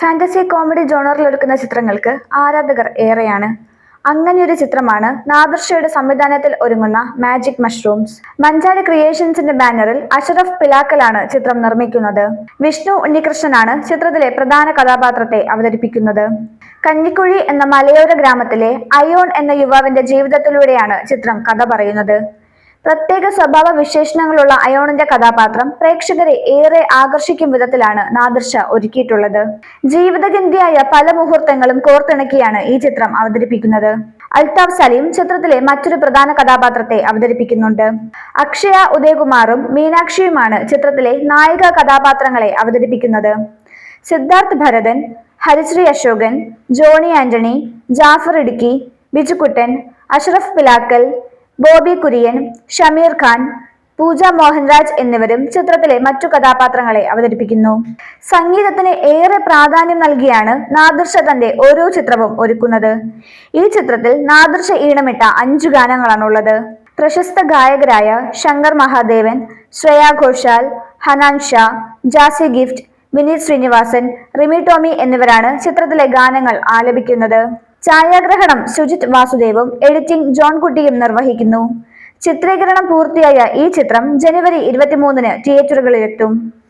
Fantasy comedy ജോണറിൽ ഒരുക്കുന്ന ചിത്രങ്ങൾക്ക് ആരാധകർ ഏറെയാണ്. അങ്ങനെയൊരു ചിത്രമാണ് നാദിർഷയുടെ സംവിധാനത്തിൽ ഒരുങ്ങുന്ന മാജിക് മഷ്റൂംസ്. മഞ്ചാടി ക്രിയേഷൻസിന്റെ ബാനറിൽ അഷറഫ് പിലാക്കലാണ് ചിത്രം നിർമ്മിക്കുന്നത്. വിഷ്ണു ഉണ്ണികൃഷ്ണനാണ് ചിത്രത്തിലെ പ്രധാന കഥാപാത്രത്തെ അവതരിപ്പിക്കുന്നത്. കഞ്ഞിക്കുഴി എന്ന മലയോര ഗ്രാമത്തിലെ അയോൺ എന്ന യുവാവിന്റെ ജീവിതത്തിലൂടെയാണ് ചിത്രം കഥ പറയുന്നത്. പ്രത്യേക സ്വഭാവ വിശേഷണങ്ങളുള്ള അയോണിന്റെ കഥാപാത്രം പ്രേക്ഷകരെ ഏറെ ആകർഷിക്കും വിധത്തിലാണ് നാദിർഷ ഒരുക്കിയിട്ടുള്ളത്. ജീവിതഗന്ധിയായ പല മുഹൂർത്തങ്ങളും കോർത്തിണക്കിയാണ് ഈ ചിത്രം അവതരിപ്പിക്കുന്നത്. അൽതാഫ് സലീം ചിത്രത്തിലെ മറ്റൊരു പ്രധാന കഥാപാത്രത്തെ അവതരിപ്പിക്കുന്നുണ്ട്. അക്ഷയ ഉദയകുമാറും മീനാക്ഷിയുമാണ് ചിത്രത്തിലെ നായിക കഥാപാത്രങ്ങളെ അവതരിപ്പിക്കുന്നത്. സിദ്ധാർത്ഥ് ഭരതൻ, ഹരിശ്രീ അശോകൻ, ജോണി ആന്റണി, ജാഫർ ഇടുക്കി, ബിജുക്കുട്ടൻ, അഷറഫ് പിലാക്കൽ, ബോബി കുര്യൻ, ഷമീർ ഖാൻ, പൂജ മോഹൻരാജ് എന്നിവരും ചിത്രത്തിലെ മറ്റു കഥാപാത്രങ്ങളെ അവതരിപ്പിക്കുന്നു. സംഗീതത്തിന് ഏറെ പ്രാധാന്യം നൽകിയാണ് നാദിർഷ തന്റെ ഓരോ ചിത്രവും ഒരുക്കുന്നത്. ഈ ചിത്രത്തിൽ നാദിർഷ ഈണമിട്ട 5 ഗാനങ്ങളാണുള്ളത്. പ്രശസ്ത ഗായകരായ ശങ്കർ മഹാദേവൻ, ശ്രേയ ഘോഷാൽ, ഹനാൻ ഷാ, ജാസി ഗിഫ്റ്റ്, വിനീത് ശ്രീനിവാസൻ, റിമി ടോമി എന്നിവരാണ് ചിത്രത്തിലെ ഗാനങ്ങൾ ആലപിക്കുന്നത്. ഛായാഗ്രഹണം സുജിത് വാസുദേവും എഡിറ്റിംഗ് ജോൺകുട്ടിയും നിർവഹിക്കുന്നു. ചിത്രീകരണം പൂർത്തിയായ ഈ ചിത്രം ജനുവരി 23-ന് തിയേറ്ററുകളിലെത്തും.